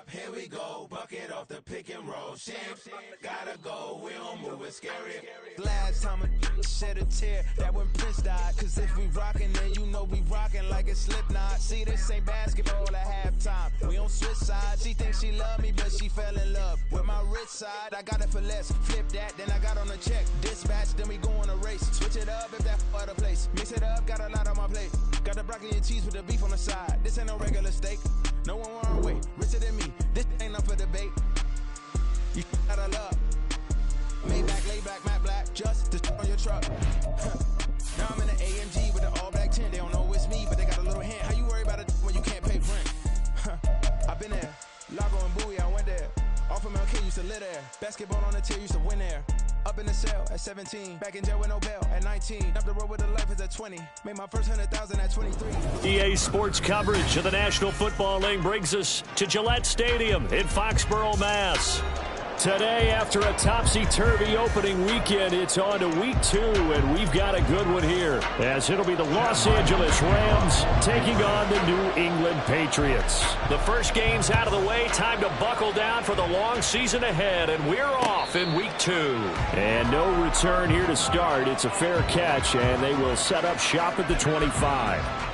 Here we go, bucket off the pick and roll. Shit, gotta go, we don't move it scary. Last time a shed a tear, that when Prince died. Cause if we rockin', then you know we rockin' like a Slipknot. See, this ain't basketball at halftime. We on switch sides. She thinks she love me, but she fell in love with my rich side. I got it for less. Flip that, then I got on a check. Dispatch, then we go on a race. Switch it up if that other place. Mix it up, got a lot on my plate. Got the broccoli and cheese with the beef on the side. This ain't no regular steak. No one wrong way. Richer than me. This ain't up for debate. You gotta love. Maybach, lay back, matte black. Just the on your truck. Now I'm in the AMG with the all black tint. They don't know it's me, but they got a little hint. How you worry about it when you can't pay rent? I've been there. Lago and Bowie, I went there. Off of MLK, used to live there. Basketball on the tier, used to win there. Up in the cell at 17. Back in jail with no bail at 19. Up the road with a life is at 20. Made my first 100,000 at 23. EA Sports coverage of the National Football League brings us to Gillette Stadium in Foxborough, Mass. Today, after a topsy-turvy opening weekend, it's on to week 2, and we've got a good one here, as it'll be the Los Angeles Rams taking on the New England Patriots. The first game's out of the way, time to buckle down for the long season ahead, and we're off in week 2. And no return here to start. It's a fair catch, and they will set up shop at the 25.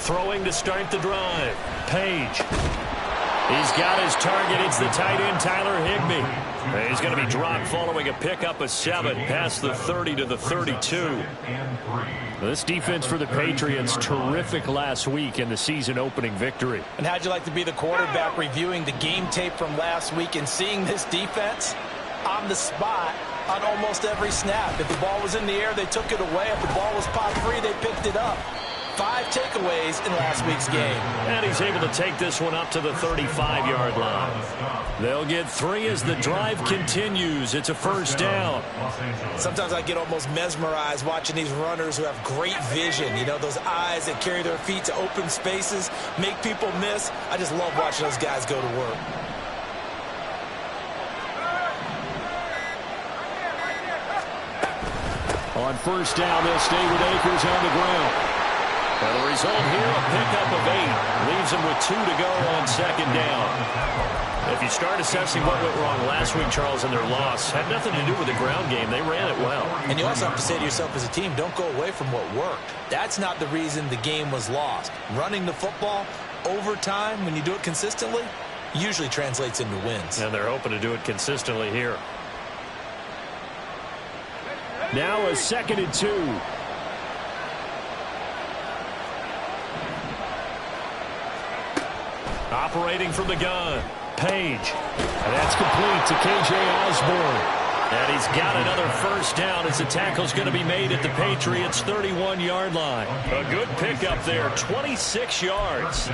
Throwing to start the drive. Page. He's got his target. It's the tight end, Tyler Higbee. He's going to be dropped following a pickup of 7 past the 30 to the 32. This defense for the Patriots, terrific last week in the season-opening victory. And how'd you like to be the quarterback reviewing the game tape from last week and seeing this defense on the spot on almost every snap? If the ball was in the air, they took it away. If the ball was popped free, they picked it up. 5 takeaways in last week's game. And he's able to take this one up to the 35-yard line. They'll get 3 as the drive continues. It's a first down. Sometimes I get almost mesmerized watching these runners who have great vision. You know, those eyes that carry their feet to open spaces, make people miss. I just love watching those guys go to work. On first down, they'll stay with Akers on the ground. And the result here, a pickup of 8. Leaves them with 2 to go on second down. If you start assessing what went wrong last week, Charles, in their loss, had nothing to do with the ground game. They ran it well. And you also have to say to yourself as a team, don't go away from what worked. That's not the reason the game was lost. Running the football over time, when you do it consistently, usually translates into wins. And they're hoping to do it consistently here. Now a 2nd and 2. Operating from the gun, Page. And that's complete to K.J. Osborne. And he's got another first down as the tackle's going to be made at the Patriots' 31-yard line. A good pickup there, 26 yards.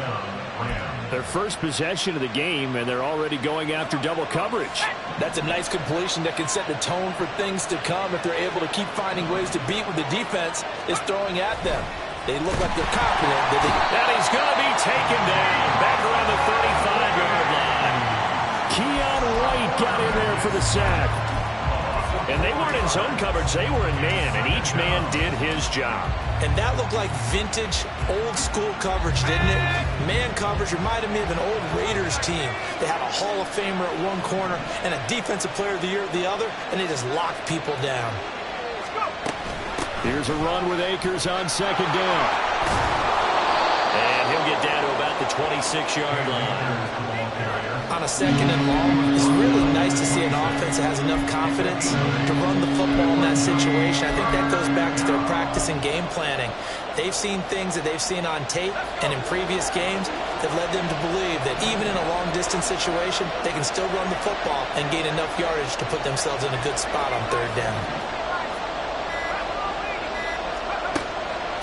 Their first possession of the game, and they're already going after double coverage. That's a nice completion that can set the tone for things to come if they're able to keep finding ways to beat what the defense is throwing at them. They look like they're confident. And he's going to be taken down back around the 35-yard line. Keon White got in there for the sack. And they weren't in zone coverage. They were in man, and each man did his job. And that looked like vintage, old-school coverage, didn't it? Man coverage reminded me of an old Raiders team. They had a Hall of Famer at one corner and a Defensive Player of the Year at the other, and they just locked people down. Here's a run with Akers on second down. And he'll get down to about the 26-yard line. On a 2nd and long, it's really nice to see an offense that has enough confidence to run the football in that situation. I think that goes back to their practice and game planning. They've seen things that they've seen on tape and in previous games that led them to believe that even in a long-distance situation, they can still run the football and gain enough yardage to put themselves in a good spot on 3rd down.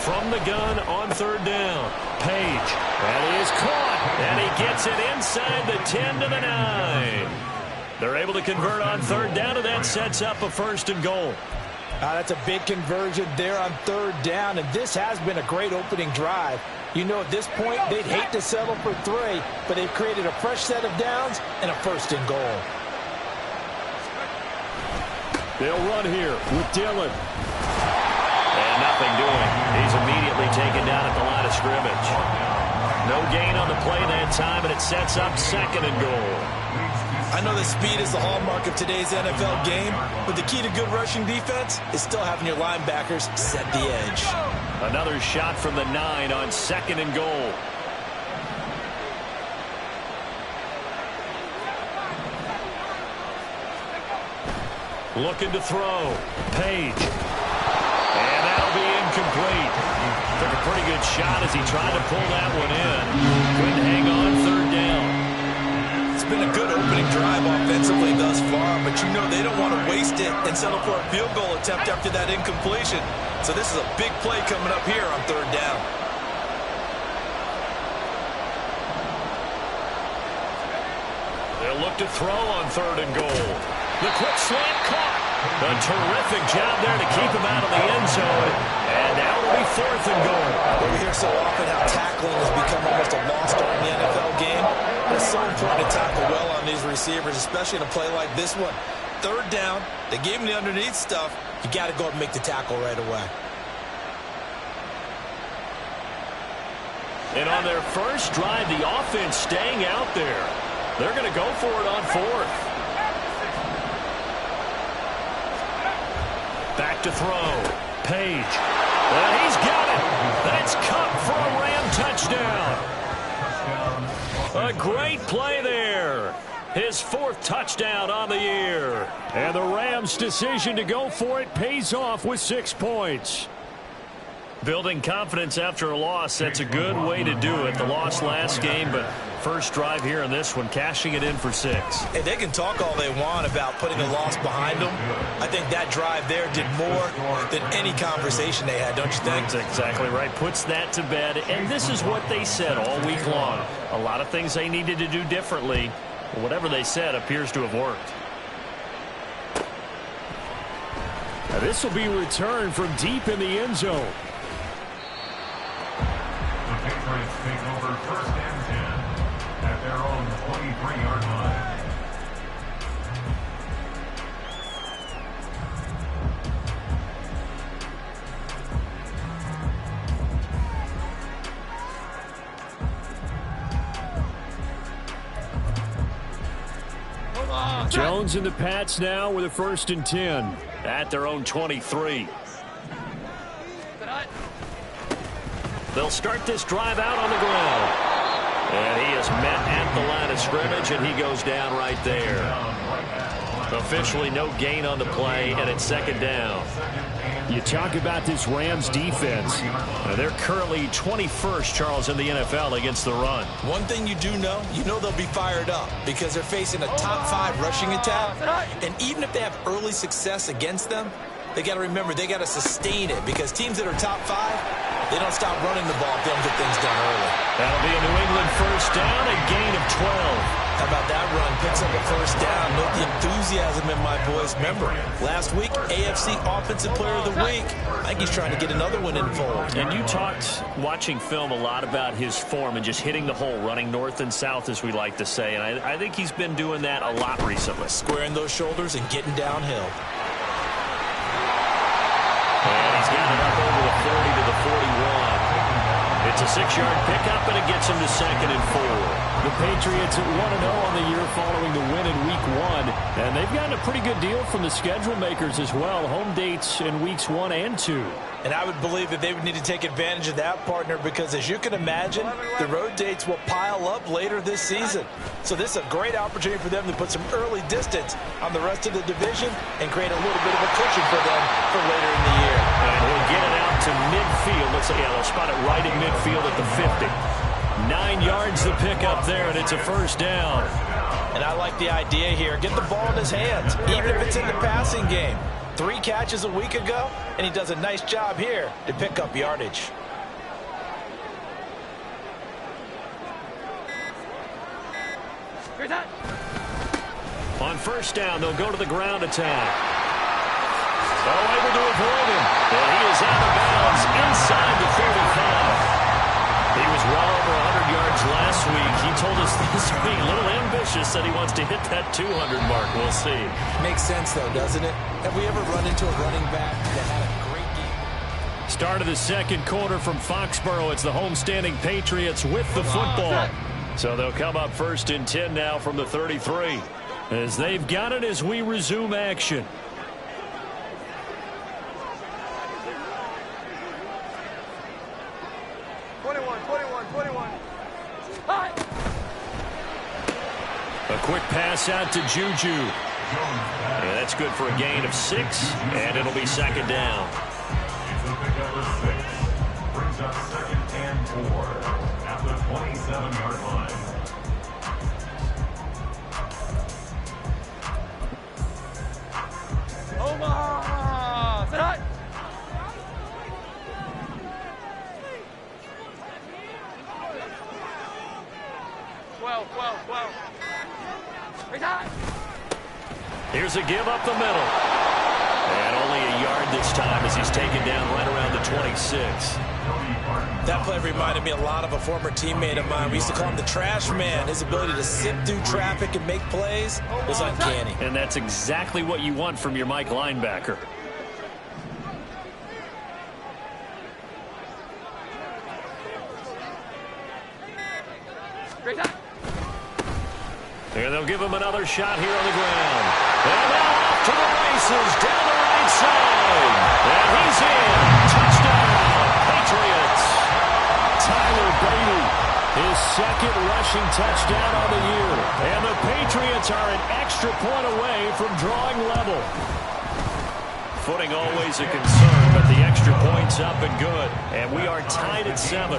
from the gun on third down. Page. And he is caught. And he gets it inside the 10 to the 9. They're able to convert on third down, and that sets up a 1st and goal. That's a big conversion there on third down, and this has been a great opening drive. You know, at this point, they'd hate to settle for 3, but they've created a fresh set of downs and a 1st and goal. They'll run here with Dillon. And nothing doing. He's immediately taken down at the line of scrimmage. No gain on the play that time, and it sets up 2nd and goal. I know that speed is the hallmark of today's NFL game, but the key to good rushing defense is still having your linebackers set the edge. Another shot from the 9 on 2nd and goal. Looking to throw. Page. And that'll be incomplete. Took a pretty good shot as he tried to pull that one in. Couldn't hang on third down. It's been a good opening drive offensively thus far, but you know they don't want to waste it and settle for a field goal attempt after that incompletion. So this is a big play coming up here on third down. They'll look to throw on 3rd and goal. The quick slant caught. A terrific job there to keep him out of the end zone. And now it'll be 4th and goal. We hear so often how tackling has become almost a lost art in the NFL game. It's so important to tackle well on these receivers, especially in a play like this one. Third down, they gave him the underneath stuff. You got to go and make the tackle right away. And on their first drive, the offense staying out there. They're going to go for it on 4th. Back to throw. Page. And he's got it. That's Cup for a Ram touchdown. A great play there. His 4th touchdown on the year. And the Rams' decision to go for it pays off with 6 points. Building confidence after a loss, that's a good way to do it. The loss last game, but first drive here in this one, cashing it in for 6. Hey, they can talk all they want about putting a loss behind them. I think that drive there did more than any conversation they had, don't you think? That's exactly right. Puts that to bed. And this is what they said all week long. A lot of things they needed to do differently. Whatever they said appears to have worked. Now this will be returned from deep in the end zone. The Patriots take over 1st and 10 at their own 23-yard line. Jones and the Pats now with a 1st and 10 at their own 23. They'll start this drive out on the ground. And he is met at the line of scrimmage, and he goes down right there. Officially no gain on the play, and it's 2nd down. You talk about this Rams defense. They're currently 21st, Charles, in the NFL against the run. One thing you do know, they'll be fired up because they're facing a top 5 rushing attack. And even if they have early success against them, they got to remember they got to sustain it because teams that are top 5, they don't stop running the ball if they don't get things done early. That'll be a New England 1st down, a gain of 12. How about that run? Picks up a 1st down. Note the enthusiasm in my boys. Remember, last week, AFC Offensive Player of the Week. I think he's trying to get another one in the fold. And you talked, watching film, a lot about his form and just hitting the hole, running north and south, as we like to say. And I think he's been doing that a lot recently. Squaring those shoulders and getting downhill. And he's got it up over the 40 to the 41. It's a 6-yard pickup, and it gets him to 2nd and 4. The Patriots at 1-0 on the year following the win in Week 1. And they've gotten a pretty good deal from the schedule makers as well. Home dates in Weeks 1 and 2. And I would believe that they would need to take advantage of that, partner, because as you can imagine, the road dates will pile up later this season. So this is a great opportunity for them to put some early distance on the rest of the division and create a little bit of a cushion for them for later in the year. And he'll get it out to midfield. Looks like, yeah, they'll spot it right in midfield at the 50. 9 yards to pick up there, and it's a 1st down. And I like the idea here. Get the ball in his hands, even if it's in the passing game. 3 catches a week ago, and he does a nice job here to pick up yardage. On first down, they'll go to the ground attack. Able to avoid him. And he is out of bounds inside the 35. He was well over 100 yards last week. He told us this week, a little ambitious, that he wants to hit that 200 mark. We'll see. Makes sense, though, doesn't it? Have we ever run into a running back that had a great game? Start of the second quarter from Foxborough. It's the homestanding Patriots with the football. So they'll come up first and 10 now from the 33. As they've got it as we resume action. A quick pass out to Juju. Yeah, that's good for a gain of 6, and it'll be second down. It's a pickup of 6. Brings up second and 4 at the 27-yard line. Omaha! Say hi! Well. Here's a give up the middle. And only a yard this time as he's taken down right around the 26. That play reminded me a lot of a former teammate of mine. We used to call him the trash man. His ability to sift through traffic and make plays was uncanny. And that's exactly what you want from your Mike linebacker. And they'll give him another shot here on the ground. And now off to the races down the right side. And he's in. Touchdown, Patriots. Tyler Bailey, his second rushing touchdown on the year. And the Patriots are an extra point away from drawing level. Footing always a concern, but the extra point's up and good. And we are tied at 7.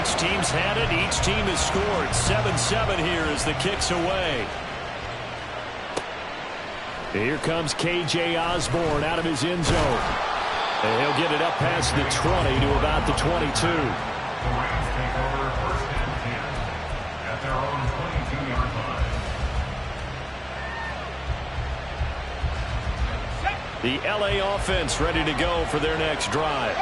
Each team's had it. Each team has scored. 7-7 here as the kick's away. Here comes K.J. Osborne out of his end zone. And he'll get it up past the 20 to about the 22. The Rams take over first and 10 at their own 22-yard line. The L.A. offense ready to go for their next drive.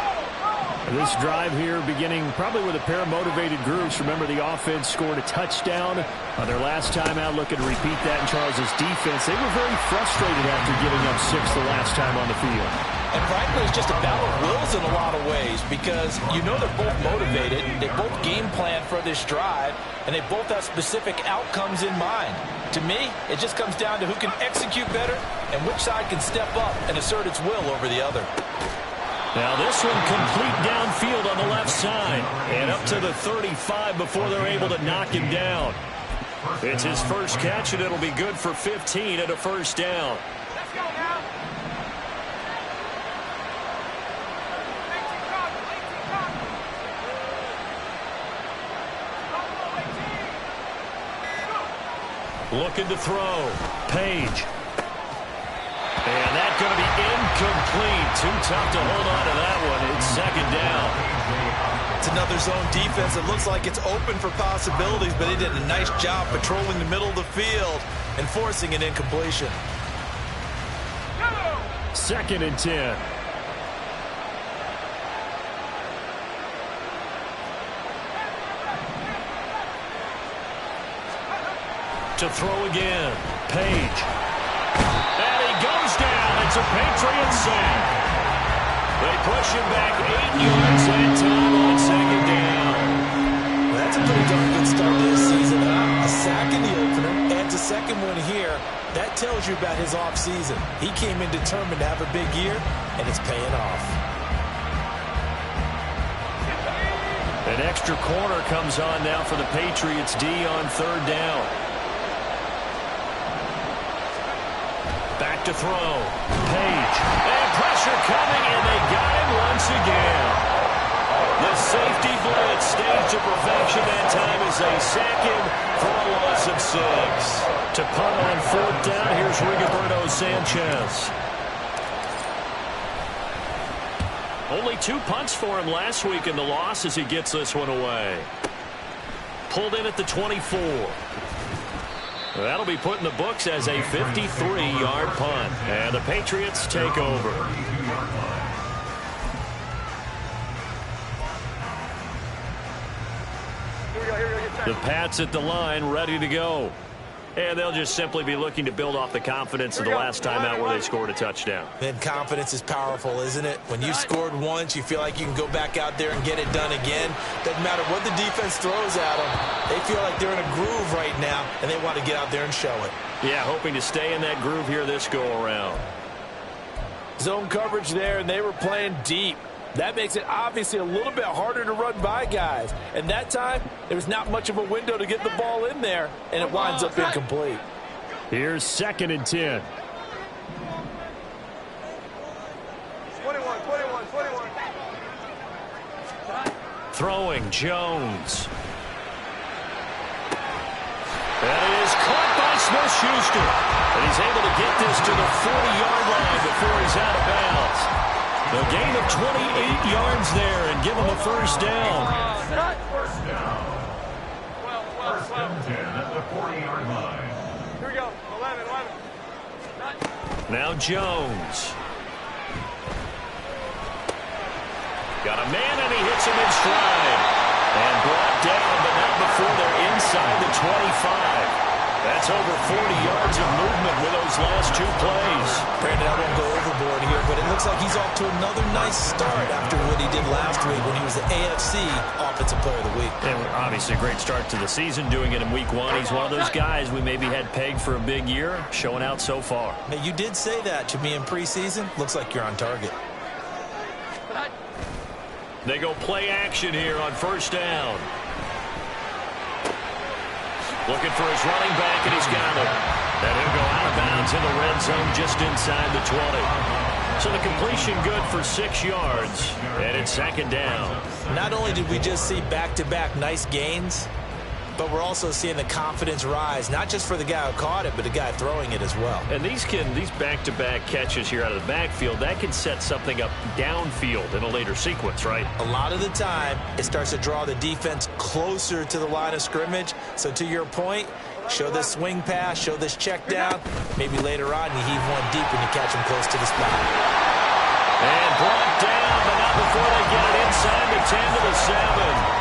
This drive here beginning probably with a pair of motivated groups. Remember, the offense scored a touchdown on their last time out. Looking to repeat that in Charles's defense. They were very frustrated after giving up 6 the last time on the field. And frankly, it's just a battle of wills in a lot of ways because you know they're both motivated. They both game plan for this drive, and they both have specific outcomes in mind. To me, it just comes down to who can execute better and which side can step up and assert its will over the other. Now this one complete downfield on the left side. And up to the 35 before they're able to knock him down. It's his first catch, and it'll be good for 15 and a first down. Let's go now. Looking to throw. Page. And that's going to be incomplete. Too tough to hold on to that one. It's second down. It's another zone defense. It looks like it's open for possibilities, but they did a nice job patrolling the middle of the field and forcing an incompletion. Second and 10. To throw again. Page. And he goes down. It's a Patriot sack. They push him back 8 yards that time on second down. Well, that's a pretty darn good start to this season, huh? A sack in the opener, adds a second one here. That tells you about his offseason. He came in determined to have a big year, and it's paying off. An extra corner comes on now for the Patriots D on third down. Back to throw. Page. And pressure coming, and they got him once again. The safety blitz staged to perfection that time as they sack him for a loss of To punt on 4th down, here's Rigoberto Sanchez. Only 2 punts for him last week in the loss as he gets this one away. Pulled in at the 24. That'll be put in the books as a 53-yard punt. And the Patriots take over. The Pats at the line, ready to go. And they'll just simply be looking to build off the confidence of the last time out where they scored a touchdown. And confidence is powerful, isn't it? When you scored once, you feel like you can go back out there and get it done again. Doesn't matter what the defense throws at them. They feel like they're in a groove right now, and they want to get out there and show it. Yeah, hoping to stay in that groove here this go-around. Zone coverage there, and they were playing deep. That makes it obviously a little bit harder to run by guys. And that time, there was not much of a window to get the ball in there, and it winds up incomplete. Here's 2nd and 10. 21. Throwing, Jones. That is caught by Smith-Schuster. And he's able to get this to the 40-yard line before he's out of bounds. The gain of 28 yards there and give him a first down. First down. 1st and 10 at the 40-yard line. Here we go. 11. Now Jones. Got a man and he hits him in stride. And brought down, but not before they're inside the 25. That's over 40 yards of movement with those last 2 plays. Brandon, I won't go overboard here, but it looks like he's off to another nice start after what he did last week when he was the AFC Offensive Player of the Week. And obviously a great start to the season, doing it in week 1. He's one of those guys we maybe had pegged for a big year, showing out so far. Now, you did say that to me in preseason. Looks like you're on target. They go play action here on 1st down. Looking for his running back, and he's got him. And he'll go out of bounds in the red zone just inside the 20. So the completion good for 6 yards, and it's 2nd down. Not only did we just see back-to-back nice gains, but we're also seeing the confidence rise, not just for the guy who caught it, but the guy throwing it as well. And these back-to-back catches here out of the backfield, that can set something up downfield in a later sequence, right? A lot of the time, it starts to draw the defense closer to the line of scrimmage. So to your point, show this swing pass, show this check down. Maybe later on you heave one deep when you catch him close to the spot. And brought down, but not before they get it inside the 10 to the 7.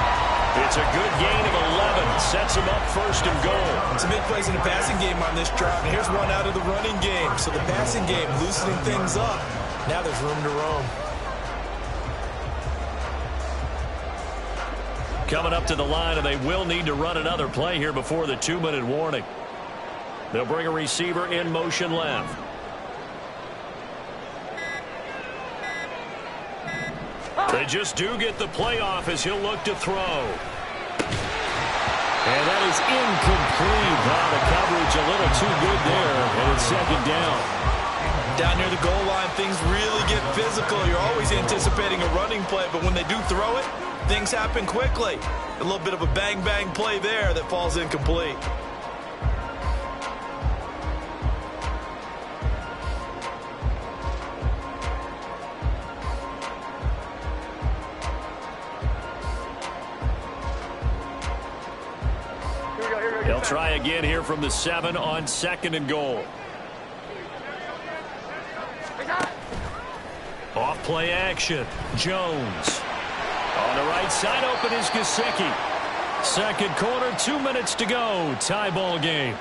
It's a good gain of 11. Sets him up 1st and goal. Some big plays in the passing game on this drive, and here's one out of the running game. So the passing game loosening things up. Now there's room to roam. Coming up to the line, and they will need to run another play here before the 2-minute warning. They'll bring a receiver in motion left. They just do get the playoff as he'll look to throw. And that is incomplete. Wow, the coverage a little too good there, and it's 2nd down. Down near the goal line, things really get physical. You're always anticipating a running play, but when they do throw it, things happen quickly. A little bit of a bang-bang play there that falls incomplete. They'll try again here from the 7 on 2nd and goal. Off play action. Jones. On the right side open is Gesicki. 2nd quarter, 2 minutes to go. Tie ball game.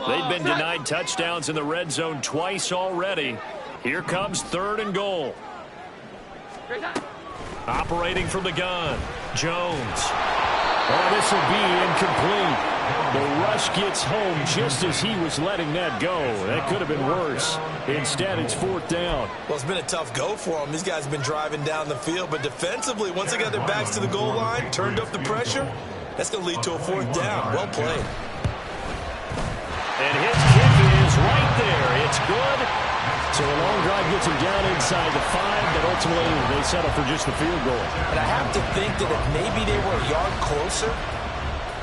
They've been denied touchdowns in the red zone twice already. Here comes 3rd and goal. Operating from the gun, Jones. Oh, this will be incomplete. The rush gets home just as he was letting that go. That could have been worse. Instead, it's 4th down. Well, it's been a tough go for them. These guys have been driving down the field, but defensively, once they got their backs to the goal line, turned up the pressure, That's going to lead to a 4th down. Well played. And his kick is right there. It's good. So a long drive gets him down inside the 5, but ultimately they settle for just the field goal. And I have to think that if maybe they were a yard closer,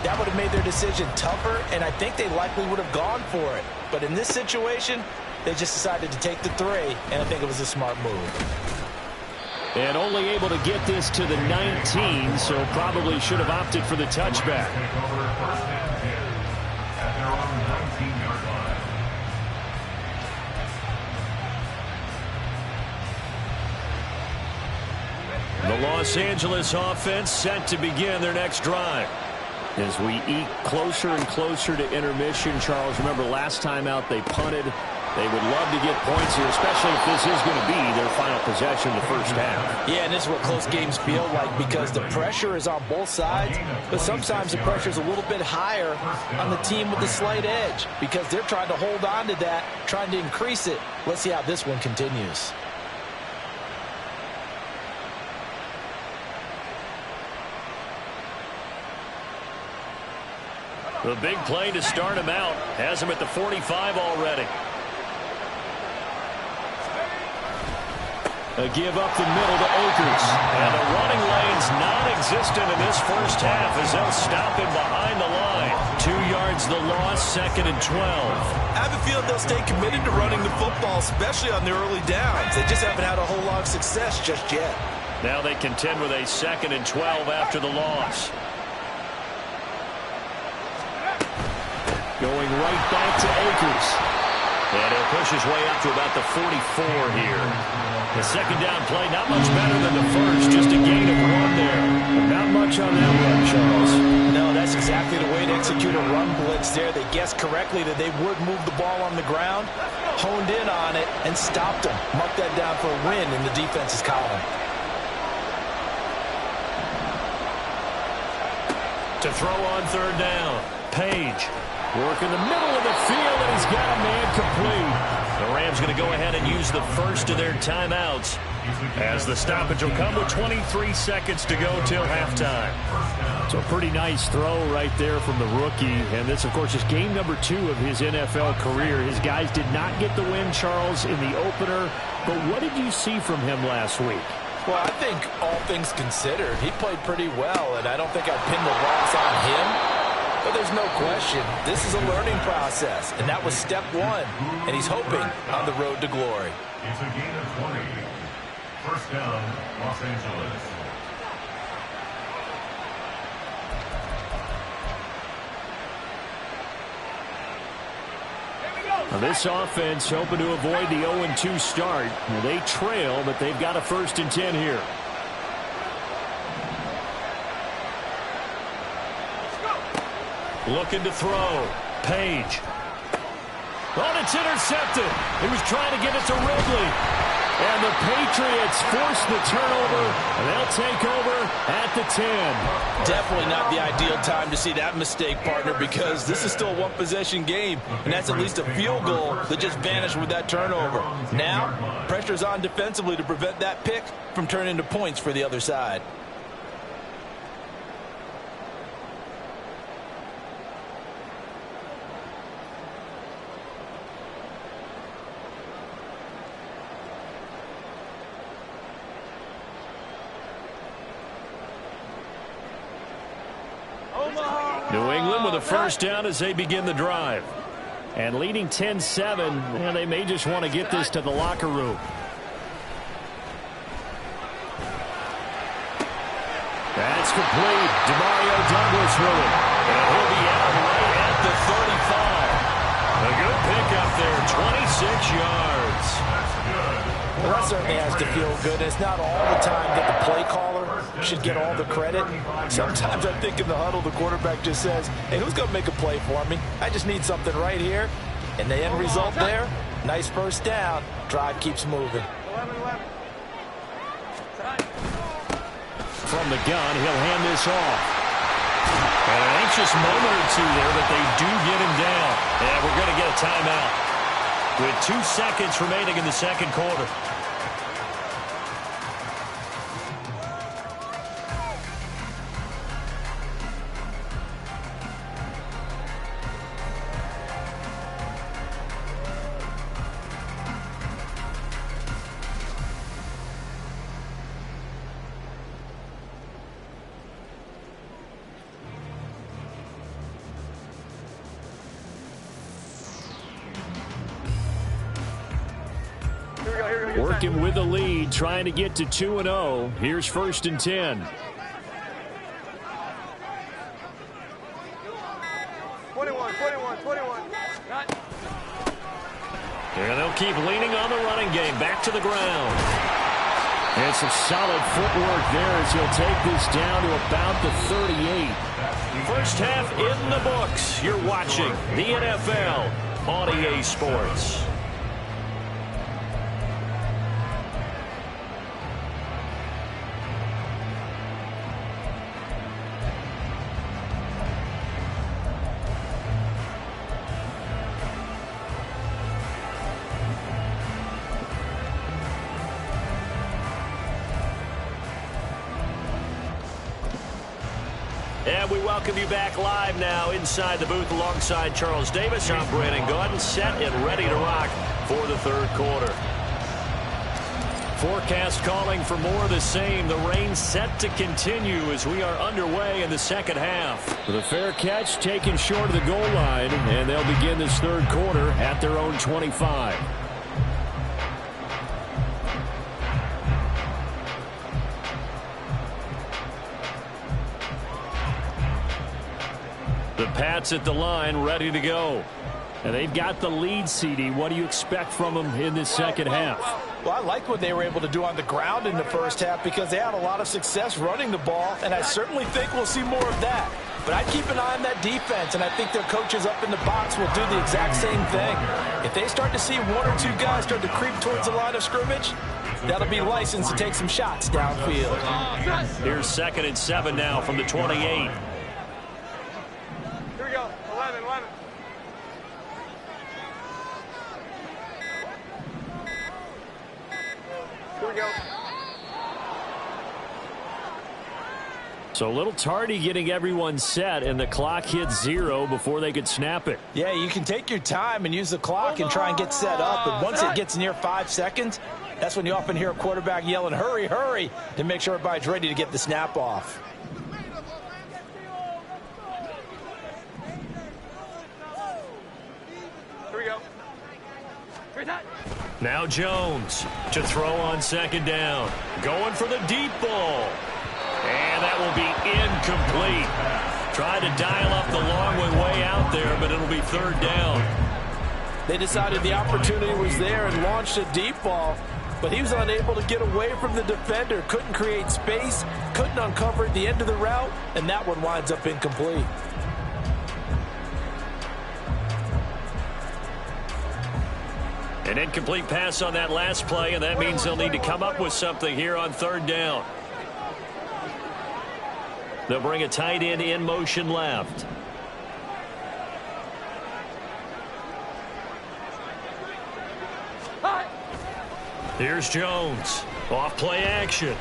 that would have made their decision tougher, and I think they likely would have gone for it. But in this situation, they just decided to take the 3, and I think it was a smart move. And only able to get this to the 19, so probably should have opted for the touchback. The Los Angeles offense set to begin their next drive. As we eke closer and closer to intermission, Charles, remember last time out they punted. They would love to get points here, especially if this is going to be their final possession in the first half. Yeah, and this is what close games feel like because the pressure is on both sides, but sometimes the pressure is a little bit higher on the team with the slight edge because they're trying to hold on to that, trying to increase it. Let's see how this one continues. The big play to start him out has him at the 45 already. A give up the middle to Akers. And the running lane's non-existent in this first half as they'll stop him behind the line. 2 yards the loss, 2nd and 12. I have a feeling they'll stay committed to running the football, especially on the early downs. They just haven't had a whole lot of success just yet. Now they contend with a 2nd and 12 after the loss. Going right back to Akers. And he'll push his way up to about the 44 here. The second down play, not much better than the first, just a gain of 1 there. Not much on that run, Charles. No, that's exactly the way to execute a run blitz there. They guessed correctly that they would move the ball on the ground, honed in on it, and stopped them. Mark that down for a win in the defense's column. To throw on 3rd down, Page. Work in the middle of the field, and he's got a man complete. The Rams going to go ahead and use the first of their timeouts as the stoppage will come with 23 seconds to go till halftime. So a pretty nice throw right there from the rookie. And this, of course, is game number 2 of his NFL career. His guys did not get the win, Charles, in the opener. But what did you see from him last week? Well, I think all things considered, he played pretty well, and I don't think I'd pin the loss on him. But there's no question, this is a learning process, and that was step 1, and he's hoping on the road to glory. It's a gain of 20. First down, Los Angeles. Now this offense hoping to avoid the 0-2 start. They trail, but they've got a 1st and 10 here. Looking to throw. Page. Oh, it's intercepted. He was trying to get it to Ridley. And the Patriots force the turnover, and they'll take over at the 10. Definitely not the ideal time to see that mistake, partner, because this is still a one-possession game, and that's at least a field goal that just vanished with that turnover. Now, pressure's on defensively to prevent that pick from turning into points for the other side. New England with a first down as they begin the drive. And leading 10-7, and they may just want to get this to the locker room. That's complete. Demario Douglas with it. And he'll be out right at the 35. A good pickup there, 26 yards. Well, that certainly has to feel good. It's not all the time that the play caller should get all the credit. Sometimes I think in the huddle, the quarterback just says, hey, who's going to make a play for me? I just need something right here. And the end result there, nice first down. Drive keeps moving. From the gun, he'll hand this off. And an anxious moment or two there, but they do get him down. And we're going to get a timeout with 2 seconds remaining in the second quarter. Working with the lead, trying to get to 2-0. Here's 1st and 10. 21. And they'll keep leaning on the running game. Back to the ground. And some solid footwork there as he'll take this down to about the 38. First half in the books. You're watching the NFL on EA Sports. And we welcome you back live now inside the booth alongside Charles Davis. I'm Brandon Gaudin, set and ready to rock for the third quarter. Forecast calling for more of the same. The rain set to continue as we are underway in the second half. With a fair catch taken short of the goal line, and they'll begin this third quarter at their own 25. The Pats at the line, ready to go. And they've got the lead, CD. What do you expect from them in this second half? Well, I like what they were able to do on the ground in the first half because they had a lot of success running the ball, and I certainly think we'll see more of that. But I'd keep an eye on that defense, and I think their coaches up in the box will do the exact same thing. If they start to see one or two guys start to creep towards the line of scrimmage, that'll be licensed to take some shots downfield. Here's 2nd and 7 now from the 28. Here we go. 11. Here we go. So a little tardy getting everyone set, and the clock hits 0 before they could snap it. Yeah, you can take your time and use the clock and try and get set up, but once it gets near 5 seconds, that's when you often hear a quarterback yelling, hurry, hurry, to make sure everybody's ready to get the snap off. Here we go. Now Jones to throw on 2nd down. Going for the deep ball. And that will be incomplete. Tried to dial up the long way out there, but it'll be 3rd down. They decided the opportunity was there and launched a deep ball, but he was unable to get away from the defender. Couldn't create space, couldn't uncover at the end of the route, and that one winds up incomplete. An incomplete pass on that last play, and that means they'll need to come up with something here on 3rd down. They'll bring a tight end in motion left. Here's Jones. Off play action.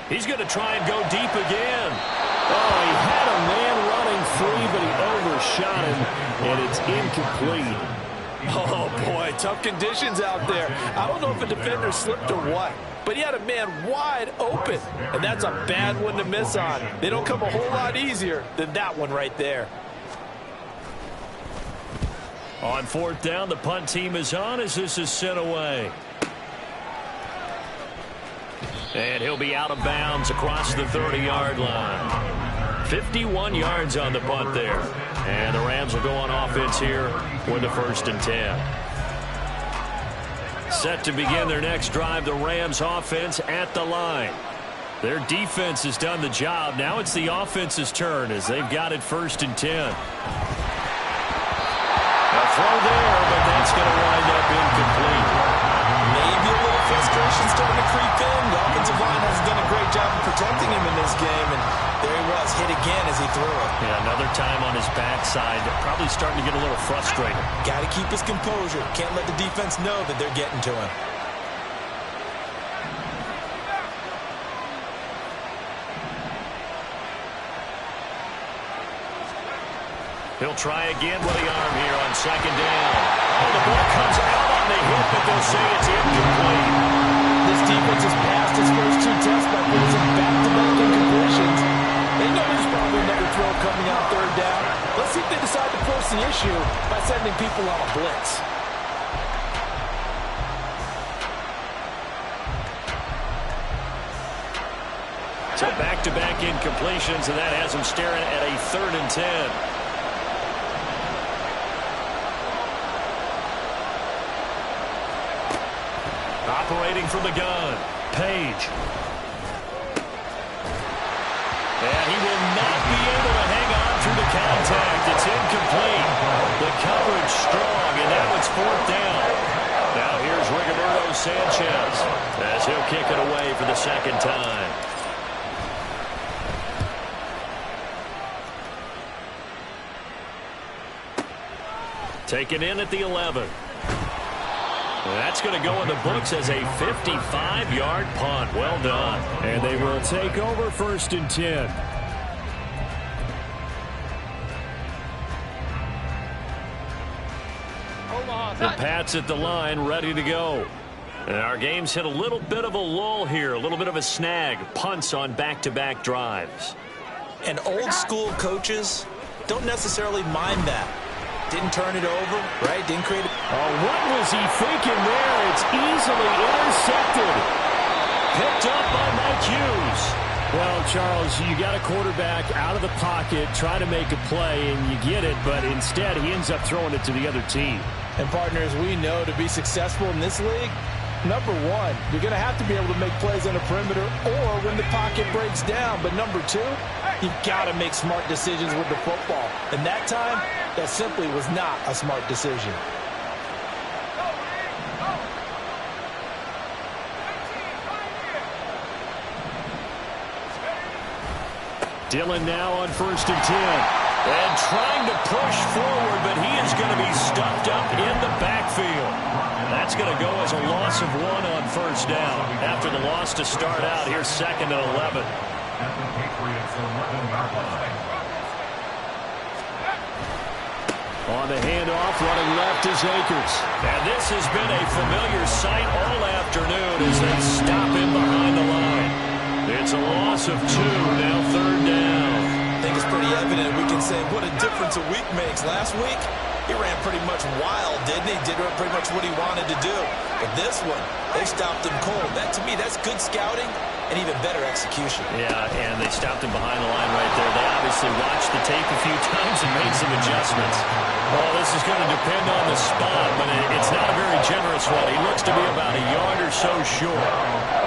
He's going to try and go deep again. Oh, he had a man running free, but he overshot him, and it's incomplete. Oh, boy, tough conditions out there. I don't know if a defender slipped or what, but he had a man wide open, and that's a bad one to miss on. They don't come a whole lot easier than that one right there. On 4th down, the punt team is on as this is sent away. And he'll be out of bounds across the 30-yard line. 51 yards on the punt there. And the Rams will go on offense here with the 1st and 10. Set to begin their next drive, the Rams offense at the line. Their defense has done the job. Now it's the offense's turn as they've got it 1st and 10. A throw there, but that's going to wind up incomplete. Maybe a little frustration starting to creep in. The offensive line hasn't done a great job of protecting him in this game, and there he was, hit again as he threw it. Yeah, another time on his backside, probably starting to get a little frustrated. Got to keep his composure. Can't let the defense know that they're getting to him. He'll try again with the arm here on 2nd down. Oh, the ball comes out on the hit, but they'll say it's incomplete. This defense has passed its first 2 tests by forcing back-to-back incompletions. They know there's probably another throw coming on 3rd down. Let's see if they decide to force the issue by sending people on a blitz. So back-to-back incompletions, and that has him staring at a 3rd and 10. Operating from the gun, Page. And he will not be able to hang on through the contact. It's incomplete. The coverage strong, and that one's 4th down. Now here's Rigoberto Sanchez as he'll kick it away for the 2nd time. Taken in at the 11. That's going to go in the books as a 55-yard punt. Well done. And they will take over 1st and 10. The Pats at the line, ready to go. And our game's hit a little bit of a lull here, a little bit of a snag. Punts on back-to-back drives. And old-school coaches don't necessarily mind that. Didn't turn it over, right? Didn't create Oh, what was he thinking there? It's easily intercepted. Picked up by Mike Hughes. Well, Charles, you got a quarterback out of the pocket, try to make a play, and you get it, but instead he ends up throwing it to the other team. And partners, we know to be successful in this league, number one, you're going to have to be able to make plays on the perimeter or when the pocket breaks down. But number two, you've got to make smart decisions with the football. And that time, that simply was not a smart decision. Dillon now on 1st and 10. And trying to push forward, but he is going to be stuffed up in the backfield. That's going to go as a loss of 1 on 1st down. After the loss to start out, here's 2nd and 11. At the Patriots 11-yard line. On the handoff, running left is Akers. And this has been a familiar sight all afternoon as they stop him behind the line. It's a loss of 2, now 3rd down. I think it's pretty evident. We can say what a difference a week makes. Last week, he ran pretty much wild, didn't he? Did pretty much what he wanted to do. But this one, they stopped him cold. That, to me, that's good scouting and even better execution. Yeah, and they stopped him behind the line right there. They obviously watched the tape a few times and made some adjustments. Well, this is going to depend on the spot, but it's not a very generous one. He looks to be about a yard or so short.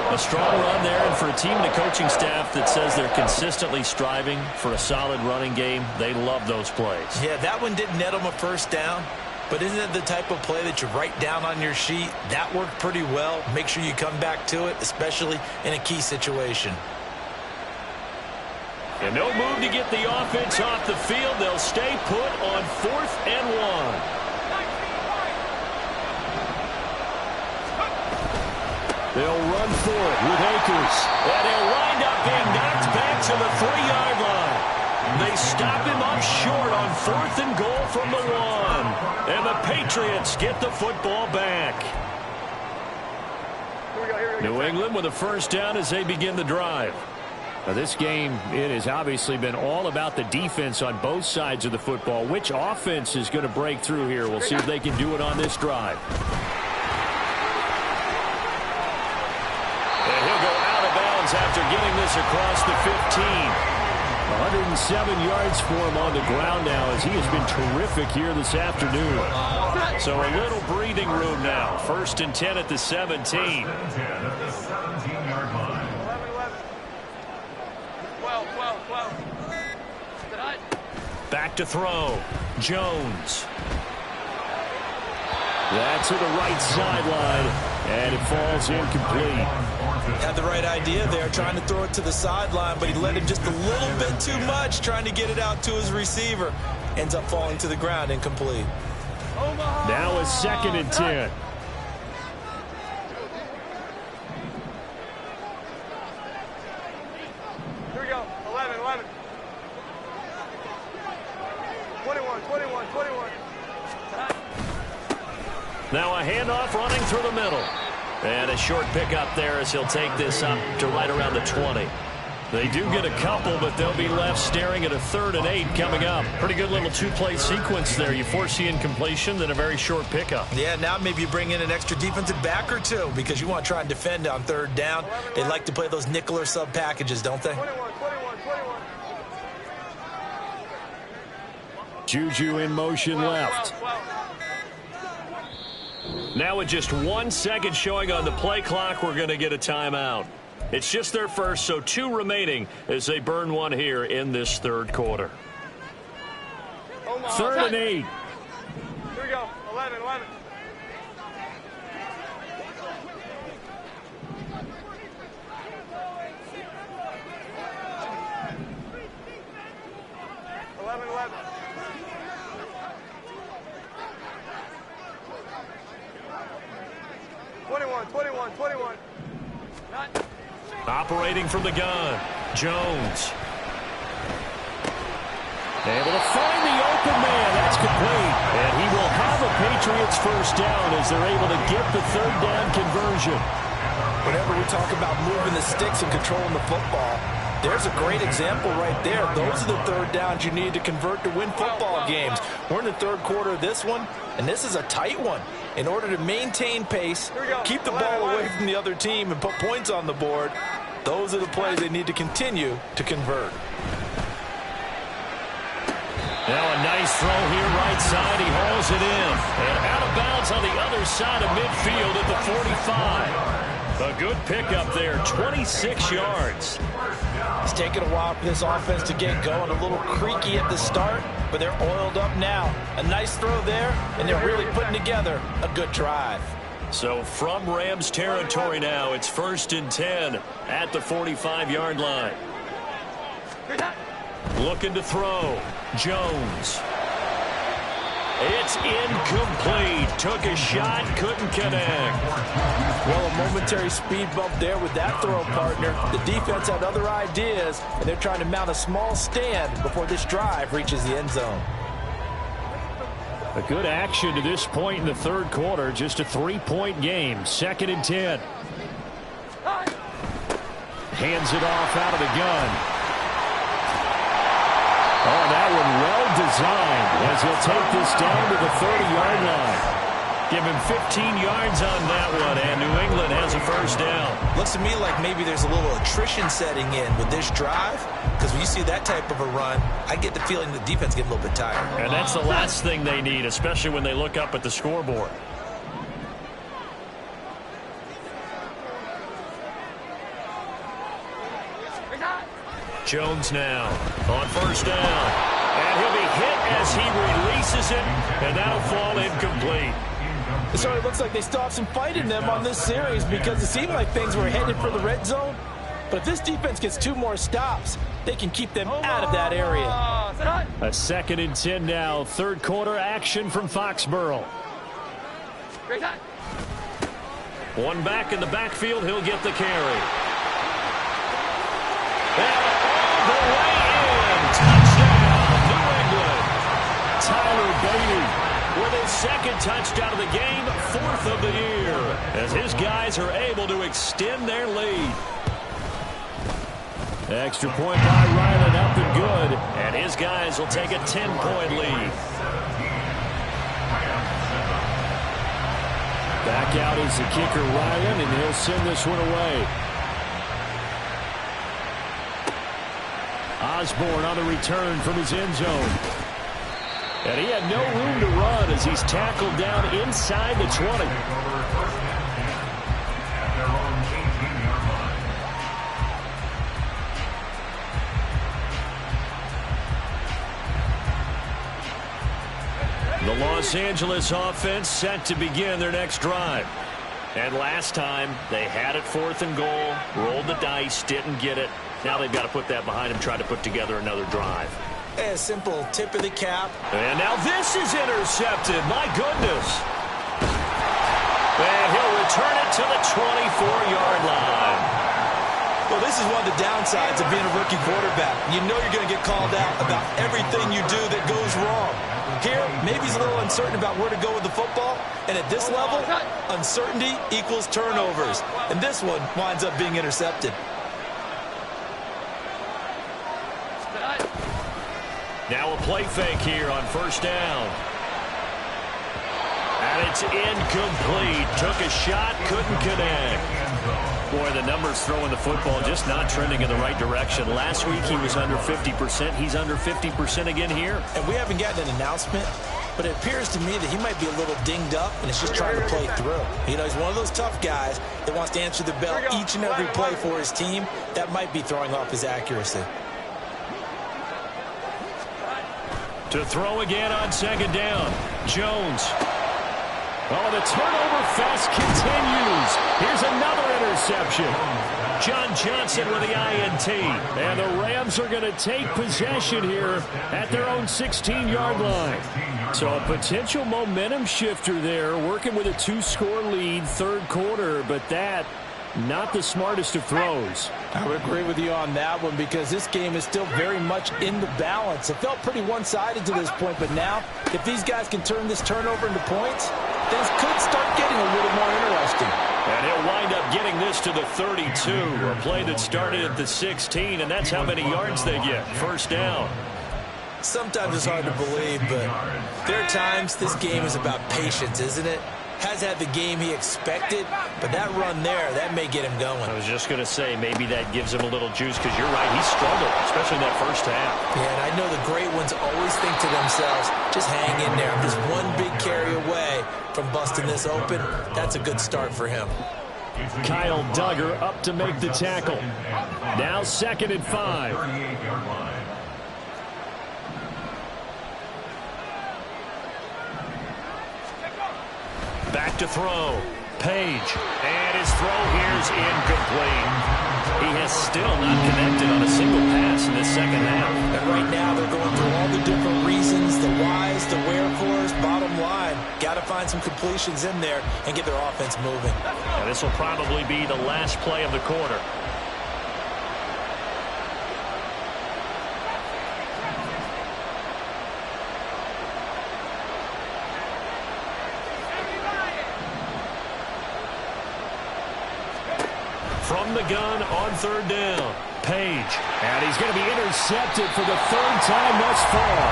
A strong run there, and for a team and a coaching staff that says they're consistently striving for a solid running game, they love those plays. Yeah, that one didn't net them a 1st down, but isn't it the type of play that you write down on your sheet? That worked pretty well. Make sure you come back to it, especially in a key situation. And no move to get the offense off the field. They'll stay put on 4th and 1. They'll run for it with Akers. And he'll wind up being knocked back to the 3-yard line. They stop him up short on 4th and goal from the 1. And the Patriots get the football back. New England with a 1st down as they begin the drive. Now this game, it has obviously been all about the defense on both sides of the football. Which offense is going to break through here? We'll see if they can do it on this drive. And he'll go out of bounds after getting this across the 15. 107 yards for him on the ground now as he has been terrific here this afternoon. So a little breathing room now. 1st and 10 at the 17. 1st and 10 at the 17-yard line. 12. Back to throw. Jones. That's to the right sideline, and it falls incomplete. Had the right idea there, trying to throw it to the sideline, but he let him just a little bit too much, trying to get it out to his receiver. Ends up falling to the ground, incomplete. Now a 2nd and 10. Here we go. 11. 21. Now a handoff running through the middle. And a short pickup there as he'll take this up to right around the 20. They do get a couple, but they'll be left staring at a 3rd and 8 coming up. Pretty good little two-play sequence there. You force the incompletion, then a very short pickup. Yeah, now maybe you bring in an extra defensive back or two because you want to try and defend on 3rd down. They like to play those nickel or sub packages, don't they? 21. Juju in motion left. Now with just 1 second showing on the play clock, we're going to get a timeout. It's just their first, so 2 remaining as they burn one here in this 3rd quarter. 3rd and 8. Here we go. 11. 21. Operating from the gun, Jones. Able to find the open man. That's complete. And he will have a Patriots first down as they're able to get the 3rd down conversion. Whenever we talk about moving the sticks and controlling the football, there's a great example right there. Those are the 3rd downs you need to convert to win football games. We're in the 3rd quarter of this one, and this is a tight one. In order to maintain pace, keep the ball away from the other team, and put points on the board, those are the plays they need to continue to convert. Now a nice throw here right side. He hauls it in. And out of bounds on the other side of midfield at the 45. A good pickup there, 26 yards. It's taken a while for this offense to get going. A little creaky at the start, but they're oiled up now. A nice throw there, and they're really putting together a good drive. So from Rams territory now, it's 1st and 10 at the 45-yard line. Looking to throw. Jones. It's incomplete. Took a shot, couldn't connect. Well, a momentary speed bump there with that throw, partner. The defense had other ideas, and they're trying to mount a small stand before this drive reaches the end zone. A good action to this point in the 3rd quarter. Just a 3-point game. 2nd and 10. Hands it off out of the gun. Oh, that one well designed as he'll take this down to the 30-yard line. Give him 15 yards on that one, and New England has a first down. Looks to me like maybe there's a little attrition setting in with this drive, because when you see that type of a run, I get the feeling the defense get a little bit tired. And that's the last thing they need, especially when they look up at the scoreboard. Jones now on first down. And he'll be hit as he releases it, and that'll fall incomplete. So it looks like they still have some fight in them on this series because it seemed like things were headed for the red zone. But if this defense gets 2 more stops, they can keep them out of that area. A 2nd and 10 now. 3rd quarter action from Foxborough. One back in the backfield. He'll get the carry. The way in. Touchdown, New England. Tyler Beatty with his 2nd touchdown of the game, 4th of the year, as his guys are able to extend their lead. Extra point by Ryland, up and good, and his guys will take a 10-point lead. Back out is the kicker, Ryland, and he'll send this one away. Osborne on the return from his end zone. And he had no room to run as he's tackled down inside the 20. The Los Angeles offense set to begin their next drive. And last time, they had it 4th and goal, rolled the dice, didn't get it. Now they've got to put that behind them, try to put together another drive. A simple tip of the cap. And now this is intercepted. My goodness. And he'll return it to the 24-yard line. Well, this is one of the downsides of being a rookie quarterback. You know you're going to get called out about everything you do that goes wrong. Here, maybe he's a little uncertain about where to go with the football. And at this level, uncertainty equals turnovers. And this one winds up being intercepted. Now a play fake here on first down. And it's incomplete. Took a shot, couldn't connect. Boy, the numbers throwing the football just not trending in the right direction. Last week he was under 50%. He's under 50% again here. And we haven't gotten an announcement, but it appears to me that he might be a little dinged up and is just trying to play through. You know, he's one of those tough guys that wants to answer the bell each and every play for his team. That might be throwing off his accuracy. To throw again on second down. Jones. Oh, the turnover fest continues. Here's another interception. John Johnson with the INT. And the Rams are going to take possession here at their own 16-yard line. So a potential momentum shifter there, working with a 2-score lead, third quarter, but that not the smartest of throws. I would agree with you on that one because this game is still very much in the balance. It felt pretty one-sided to this point, but now if these guys can turn this turnover into points, things could start getting a little more interesting. And he'll wind up getting this to the 32, a play that started at the 16, and that's how many yards they get. First down. Sometimes it's hard to believe, but there are times this game is about patience, isn't it? Has had the game he expected, but that run there, that may get him going. I was just going to say, maybe that gives him a little juice, because you're right, he struggled, especially in that first half. Yeah, and I know the great ones always think to themselves, just hang in there. I'm just one big carry away from busting this open. That's a good start for him. Kyle Duggar up to make the tackle. Now 2nd and 5. Back to throw. Page. And his throw here's incomplete. He has still not connected on a single pass in this second half. And right now they're going through all the different reasons, the whys, the wherefores. Bottom line, got to find some completions in there and get their offense moving. And this will probably be the last play of the quarter. From the gun on third down, Page. And he's going to be intercepted for the third time thus far.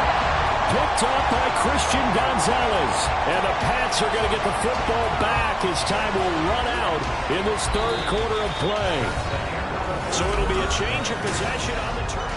Picked up by Christian Gonzalez. And the Pats are going to get the football back as time will run out in this third quarter of play. So it'll be a change of possession on the turn.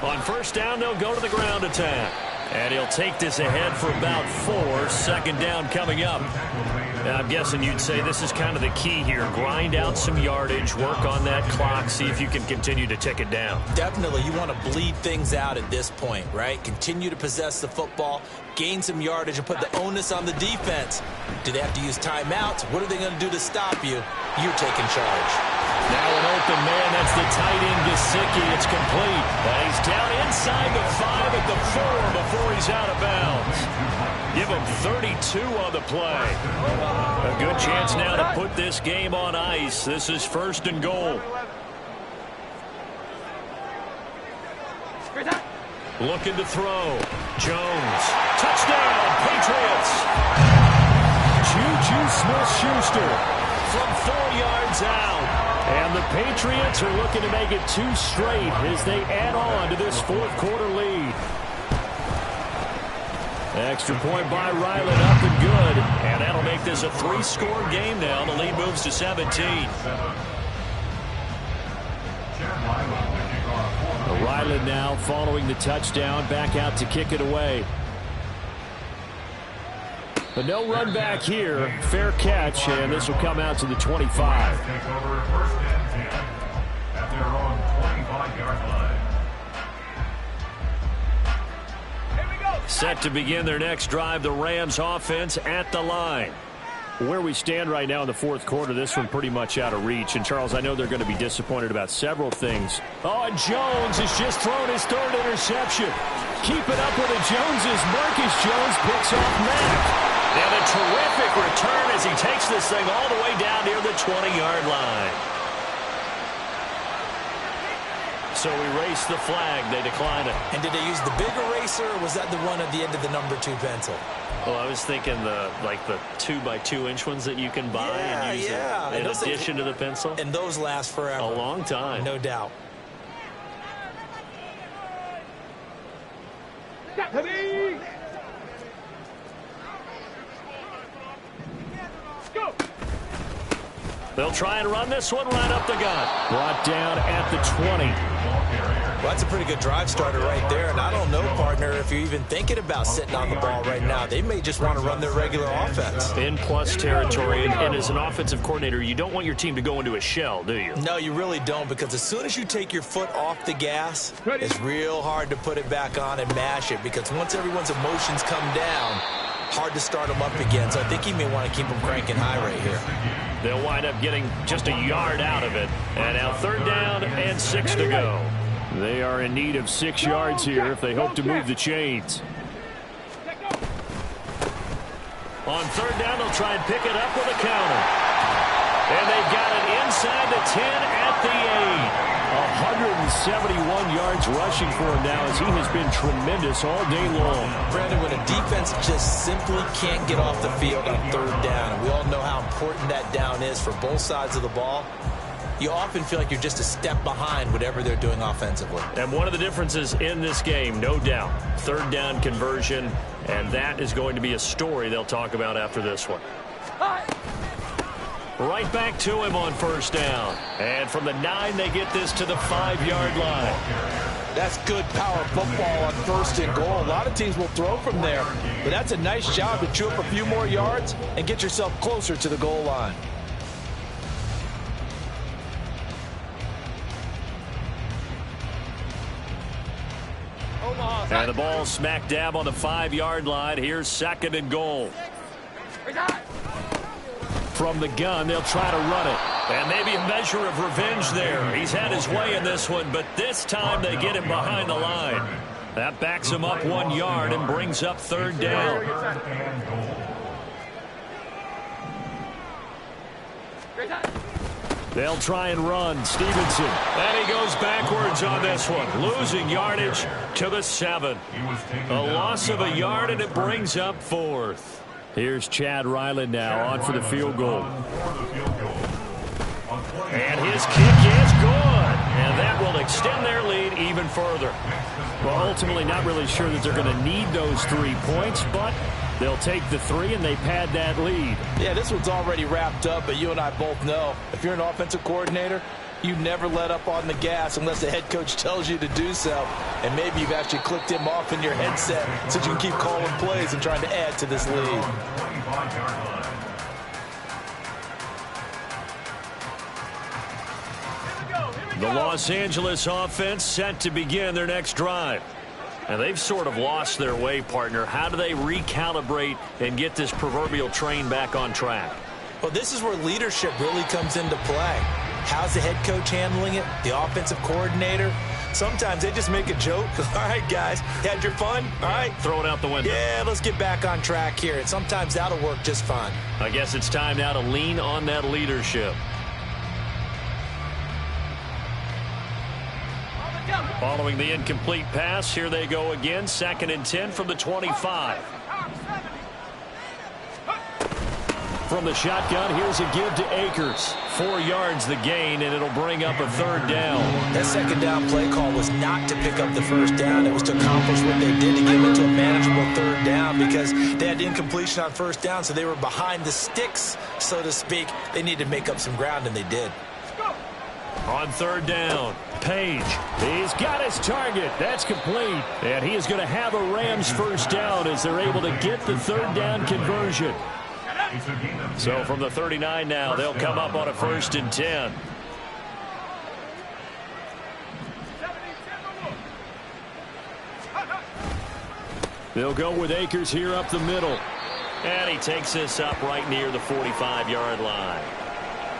On first down, they'll go to the ground attack. And he'll take this ahead for about 4. Second down coming up. Now, I'm guessing you'd say this is kind of the key here. Grind out some yardage, work on that clock, see if you can continue to tick it down. Definitely, you want to bleed things out at this point, right? Continue to possess the football, gain some yardage, and put the onus on the defense. Do they have to use timeouts? What are they going to do to stop you? You're taking charge. Now an open man, that's the tight end, Gesicki. It's complete. And he's down inside the 5 at the 4 before he's out of bounds. Give him 32 on the play. A good chance now to put this game on ice. This is 1st and goal. Looking to throw. Jones. Touchdown, Patriots. Juju Smith-Schuster from 4 yards out. And the Patriots are looking to make it 2 straight as they add on to this fourth quarter lead. Extra point by Ryland, up and good. And that'll make this a 3-score game now. The lead moves to 17. Ryland now following the touchdown, back out to kick it away. But no run back here. Fair catch, and this will come out to the 25. Take over 1st and 10 at their own 25-yard line. Set to begin their next drive, the Rams offense at the line. Where we stand right now in the fourth quarter, this one pretty much out of reach. And, Charles, I know they're going to be disappointed about several things. Oh, and Jones has just thrown his 3rd interception. Keep it up with the Joneses. Marcus Jones picks off Mack. And a terrific return as he takes this thing all the way down near the 20-yard line. so erase the flag. They decline it. And did they use the big eraser, or was that the one at the end of the number 2 pencil? Well, I was thinking the 2x2-inch ones that you can buy and use in addition to the pencil. And those last forever. A long time. No doubt. They'll try and run this one right up the gut. Brought down at the 20. Well, that's a pretty good drive starter right there. And I don't know, partner, if you're even thinking about sitting on the ball right now. They may just want to run their regular offense. In plus territory. And as an offensive coordinator, you don't want your team to go into a shell, do you? No, you really don't, because as soon as you take your foot off the gas, it's real hard to put it back on and mash it, because once everyone's emotions come down, hard to start them up again. So I think he may want to keep them cranking high right here. They'll wind up getting just a yard out of it. And now 3rd down and 6 to go. They are in need of 6 yards here if they hope to move the chains. On 3rd down, they'll try and pick it up with a counter. And they've got it inside the 10 at the 8. 171 yards rushing for him now, as he has been tremendous all day long. Brandon, when a defense just simply can't get off the field on 3rd down, and we all know how important that down is for both sides of the ball, you often feel like you're just a step behind whatever they're doing offensively. And one of the differences in this game, no doubt, 3rd down conversion, and that is going to be a story they'll talk about after this one. Right back to him on 1st down. And from the 9, they get this to the 5-yard line. That's good power football on 1st and goal. A lot of teams will throw from there, but that's a nice job to chew up a few more yards and get yourself closer to the goal line. And the ball smack dab on the 5-yard line. Here's 2nd and goal. From the gun, they'll try to run it. And maybe a measure of revenge there. He's had his way in this one, but this time they get him behind the line. That backs him up 1 yard and brings up 3rd down. They'll try and run. Stevenson. And he goes backwards on this one. Losing yardage to the 7. A loss of a yard, and it brings up 4th. Here's Chad Ryland now on for the field goal. And his kick is good. And that will extend their lead even further. Well, ultimately not really sure that they're going to need those 3 points, but they'll take the 3 and they pad that lead. Yeah, this one's already wrapped up, but you and I both know if you're an offensive coordinator, you never let up on the gas unless the head coach tells you to do so. And maybe you've actually clicked him off in your headset so you can keep calling plays and trying to add to this lead. The Los Angeles offense set to begin their next drive. And they've sort of lost their way, partner. How do they recalibrate and get this proverbial train back on track? Well, this is where leadership really comes into play. How's the head coach handling it? The offensive coordinator? Sometimes they just make a joke. All right, guys, you had your fun? All right. Throw it out the window. Yeah, let's get back on track here. And sometimes that'll work just fine. I guess it's time now to lean on that leadership. Following the incomplete pass, here they go again. 2nd and 10 from the 25. From the shotgun, here's a give to Akers. 4 yards the gain, and it'll bring up a 3rd down. That 2nd down play call was not to pick up the 1st down. It was to accomplish what they did to get into a manageable 3rd down, because they had incompletion on 1st down, so they were behind the sticks, so to speak. They needed to make up some ground, and they did. On 3rd down, Page. He's got his target. That's complete. And he is going to have a Rams 1st down as they're able to get the 3rd down conversion. So from the 39 now, they'll come up on a 1st and 10. They'll go with Akers here up the middle. And he takes this up right near the 45-yard line.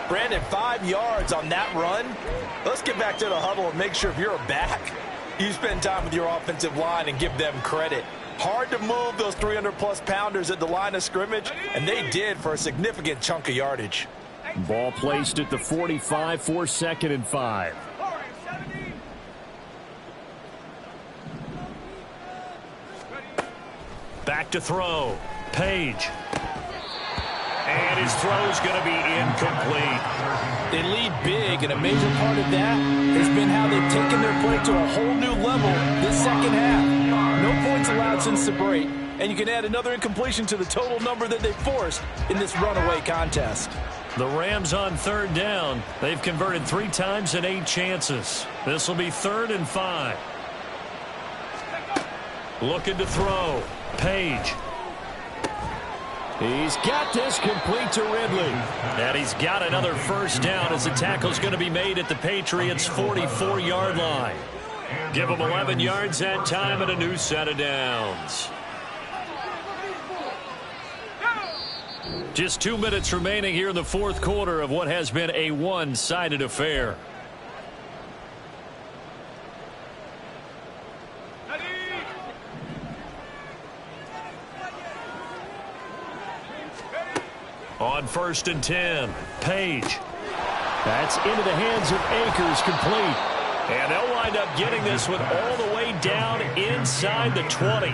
Brandon, 5 yards on that run. Let's get back to the huddle and make sure if you're a back, you spend time with your offensive line and give them credit. Hard to move those 300-plus pounders at the line of scrimmage, and they did for a significant chunk of yardage. Ball placed at the 45 for 2nd and 5. Back to throw. Page. And his throw's going to be incomplete. They lead big, and a major part of that has been how they've taken their play to a whole new level this second half. No points allowed since the break, and you can add another incompletion to the total number that they forced in this runaway contest. The Rams on third down. They've converted 3 times in 8 chances. This will be 3rd and 5. Looking to throw. Page. He's got this complete to Ridley. And he's got another first down as the tackle's going to be made at the Patriots' 44-yard line. Give them 11 yards that time and a new set of downs. Just 2 minutes remaining here in the 4th quarter of what has been a one-sided affair. On 1st and 10, Page. That's into the hands of Akers, complete. And they'll wind up getting this one all the way down inside the 20.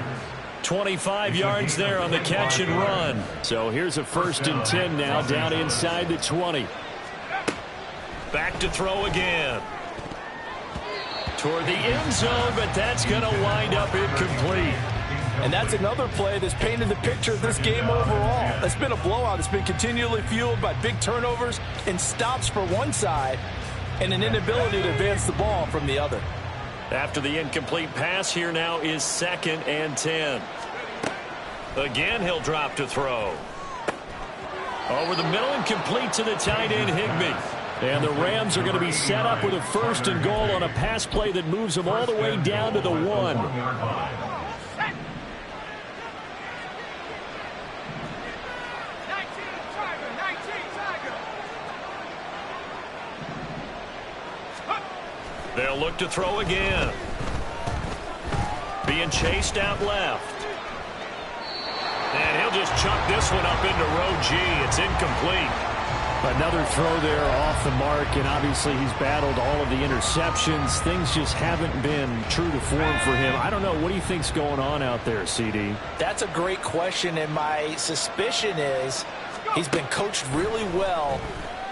25 yards there on the catch and run. So here's a 1st and 10 now down inside the 20. Back to throw again. Toward the end zone, but that's going to wind up incomplete. And that's another play that's painted the picture of this game overall. It's been a blowout. It's been continually fueled by big turnovers and stops for one side and an inability to advance the ball from the other. After the incomplete pass, here now is 2nd and 10. Again, he'll drop to throw. Over the middle and complete to the tight end, Higbee. And the Rams are going to be set up with a 1st and goal on a pass play that moves them all the way down to the 1. They'll look to throw again. Being chased out left. And he'll just chuck this one up into row G. It's incomplete. Another throw there off the mark, and obviously he's battled all of the interceptions. Things just haven't been true to form for him. I don't know. What do you think's going on out there, CD? That's a great question, and my suspicion is he's been coached really well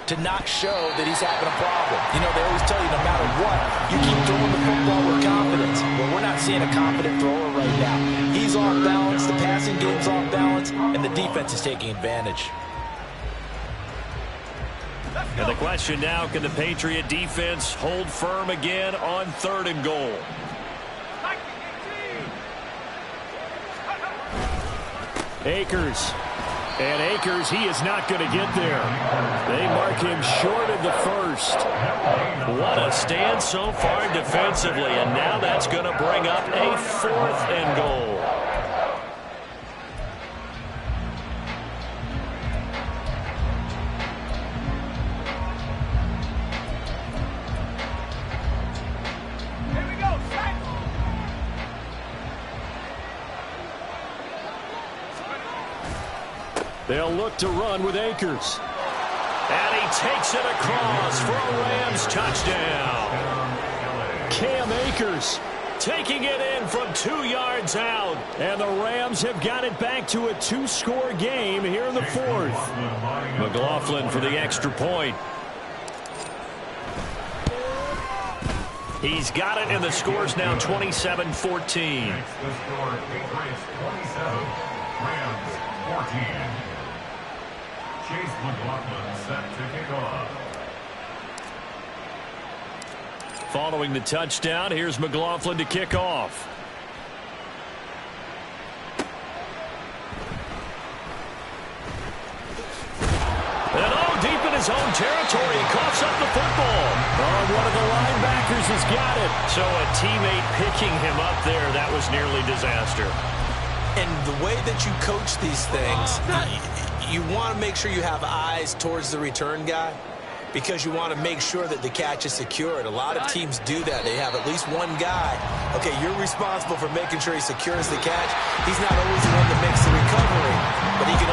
to not show that he's having a problem. You know, they always tell you no matter what, you keep throwing the football with confidence. Well, we're not seeing a confident thrower right now. He's off balance, the passing game's off balance, and the defense is taking advantage. And the question now, can the Patriot defense hold firm again on 3rd and goal? Akers. And Akers, he is not going to get there. They mark him short of the 1st. What a stand so far defensively, and now that's going to bring up a 4th and goal. They'll look to run with Akers. And he takes it across for a Rams touchdown. Cam Akers taking it in from 2 yards out. And the Rams have got it back to a 2-score game here in the 4th. McLaughlin for the extra point. He's got it, and the score's now 27-14. The score, Patriots 27, Rams 14. Chase McLaughlin set to kick off. Following the touchdown, here's McLaughlin to kick off. And deep in his own territory, he coughs up the football. One of the linebackers has got it. So a teammate picking him up there, that was nearly disaster. And the way that you coach these things, you want to make sure you have eyes towards the return guy because you want to make sure that the catch is secured. A lot of teams do that. They have at least one guy. Okay, you're responsible for making sure he secures the catch. He's not always the one that makes the recovery, but he can